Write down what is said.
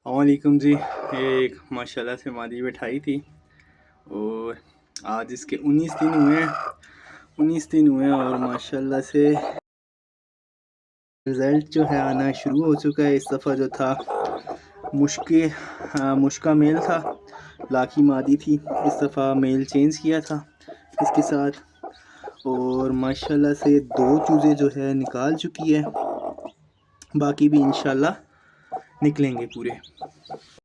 वालेकुम जी। एक माशाल्लाह से मादी बैठाई थी और आज इसके 19 दिन हुए हैं। 19 दिन हुए हैं और माशाल्लाह से रिज़ल्ट जो है आना शुरू हो चुका है। इस दफ़ा जो था मुश्का मेल था, लाकी मादी थी। इस दफ़ा मेल चेंज किया था इसके साथ और माशाल्लाह से 2 चूज़े जो है निकाल चुकी है, बाकी भी इंशाल्लाह निकलेंगे पूरे।